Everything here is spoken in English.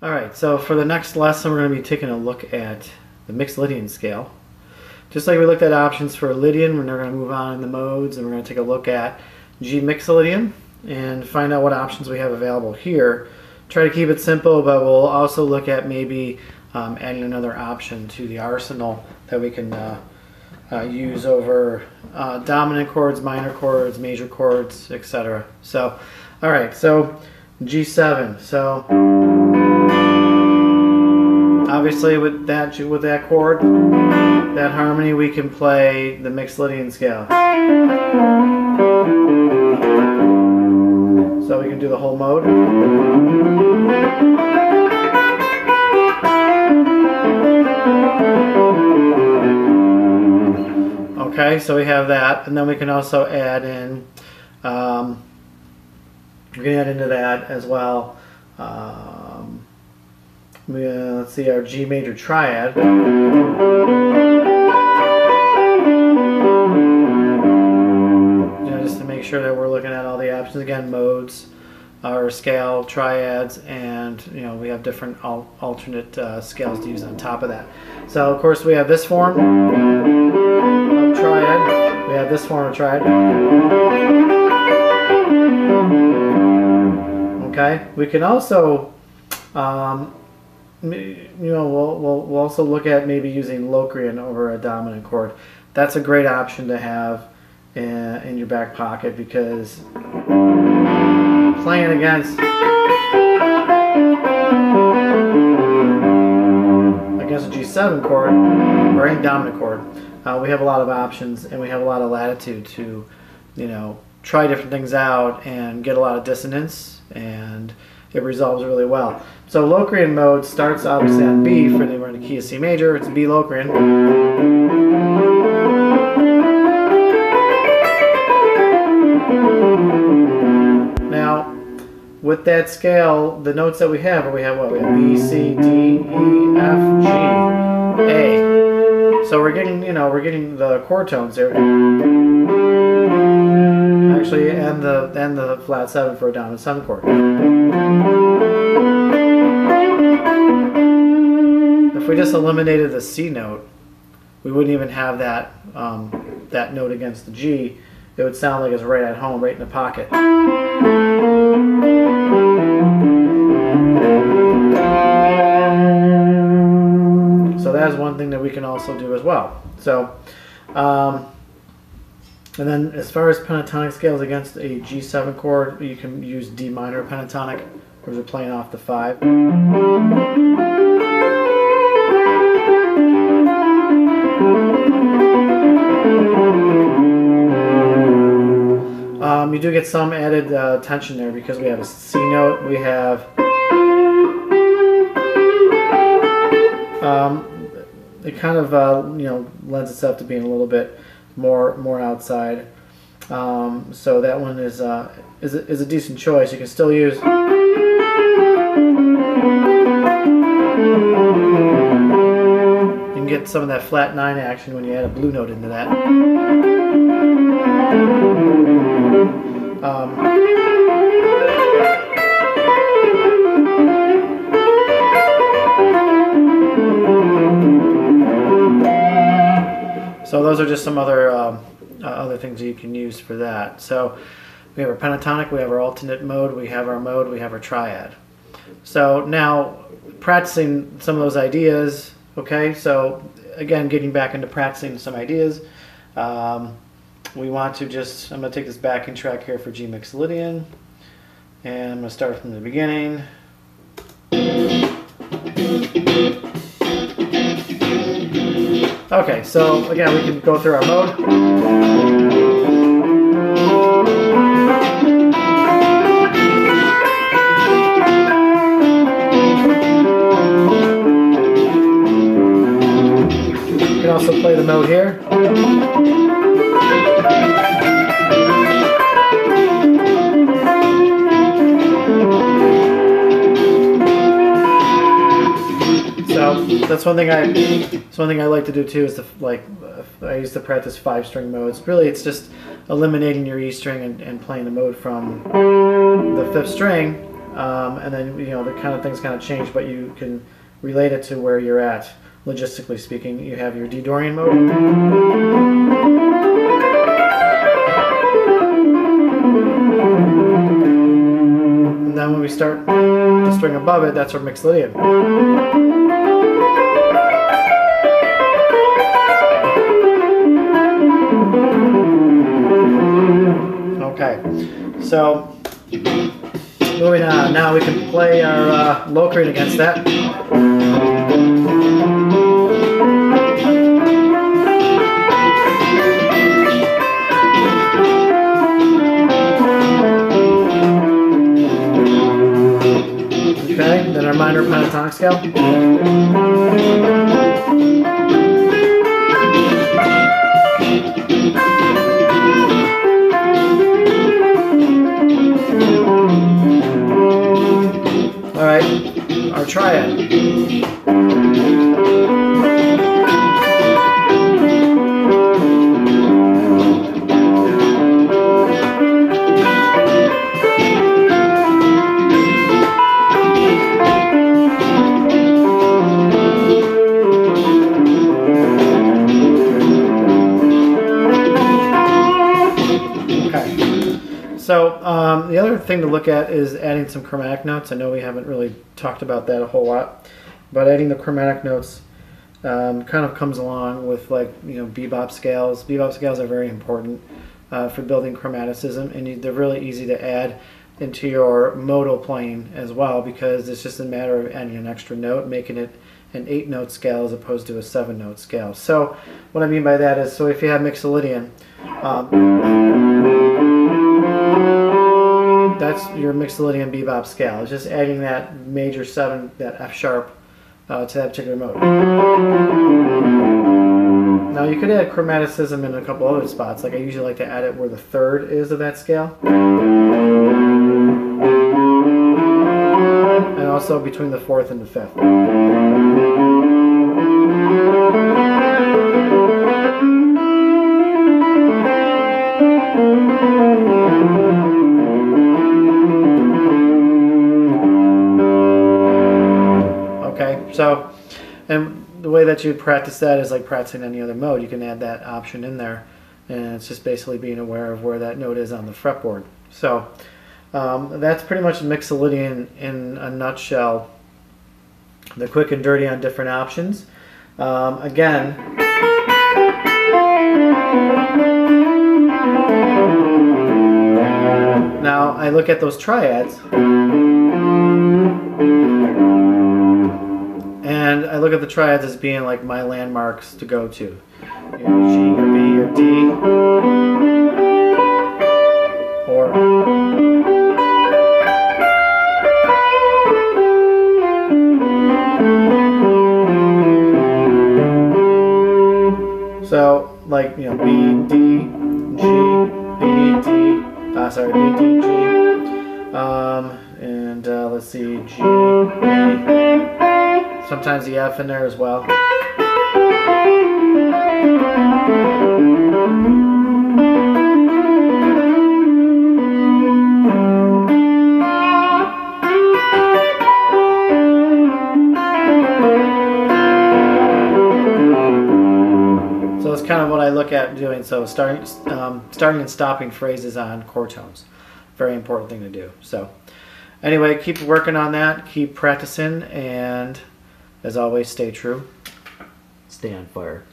Alright, so for the next lesson we're going to be taking a look at the Mixolydian scale. Just like we looked at options for Lydian, we're now going to move on in the modes and we're going to take a look at G Mixolydian and find out what options we have available here. Try to keep it simple, but we'll also look at maybe adding another option to the arsenal that we can use over dominant chords, minor chords, major chords, etc. So, alright, so G7. So obviously with that chord, that harmony, we can play the Mixolydian scale. So we can do the whole mode. Okay, so we have that, and then we can also add in, we can add into that as well. Let's see, our G Major Triad. Just to make sure that we're looking at all the options. Again, modes, our scale, triads, and we have different alternate scales to use on top of that. So of course we have this form of triad. We have this form of triad. Okay, we can also we'll also look at maybe using Locrian over a dominant chord. That's a great option to have in your back pocket, because playing against a G7 chord or any dominant chord, we have a lot of options and we have a lot of latitude to try different things out and get a lot of dissonance, and it resolves really well. So Locrian mode starts obviously on B. For we're in the key of C major, it's B Locrian. Now, with that scale, the notes that we have what? We have B, C, D, E, F, G, A. So we're getting, we're getting the chord tones there. Actually, and the flat 7 for a dominant 7 chord. If we just eliminated the C note, we wouldn't even have that that note against the G. It would sound like it's right at home, right in the pocket. So that's one thing that we can also do as well. So, and then as far as pentatonic scales against a G7 chord, you can use D minor pentatonic, because we're playing off the 5. You do get some added tension there because we have a C note, we have it kind of lends itself to being a little bit more outside. So that one is a decent choice. You can still use you can get some of that flat 9 action when you add a blue note into that. So those are just some other other things that you can use for that. So we have our pentatonic, we have our alternate mode, we have our mode, we have our triad. So now practicing some of those ideas, okay, so again getting back into practicing some ideas, we want to just, I'm going to take this backing track here for G Mixolydian, and I'm going to start from the beginning. Okay, so again we can go through our mode. You can also play the mode here. So that's one thing I like to do too, is I used to practice 5-string modes. Really, it's just eliminating your E string and playing the mode from the 5th string and then the kind of things kind of change, but you can relate it to where you're at. Logistically speaking, you have your D-Dorian mode. And then when we start the string above it, that's our Mixolydian. Okay, so moving on, now we can play our Locrian against that. Okay, then our Minor Pentatonic Scale. Alright, our Triad. So the other thing to look at is adding some chromatic notes. I know we haven't really talked about that a whole lot, but adding the chromatic notes kind of comes along with, like, bebop scales. Bebop scales are very important for building chromaticism, and they're really easy to add into your modal playing as well, because it's just a matter of adding an extra note, making it an 8-note scale as opposed to a 7-note scale. So what I mean by that is, so if you have Mixolydian, that's your Mixolydian bebop scale. It's just adding that major 7, that F sharp, to that particular mode. Now you could add chromaticism in a couple other spots. Like I usually like to add it where the 3rd is of that scale, and also between the 4th and the 5th. So, and the way that you practice that is like practicing any other mode. You can add that option in there, and it's just basically being aware of where that note is on the fretboard. So that's pretty much Mixolydian in a nutshell. The quick and dirty on different options. Again, now I look at those triads, and I look at the triads as being like my landmarks to go to. Your G, your B, your D, or so, like, B, D, G, B, D, sorry, B, D, G, and let's see, G, B. Sometimes the F in there as well. So that's kind of what I look at doing. So starting and stopping phrases on chord tones. Very important thing to do. So anyway, keep working on that, keep practicing, and as always, stay true, stay on fire.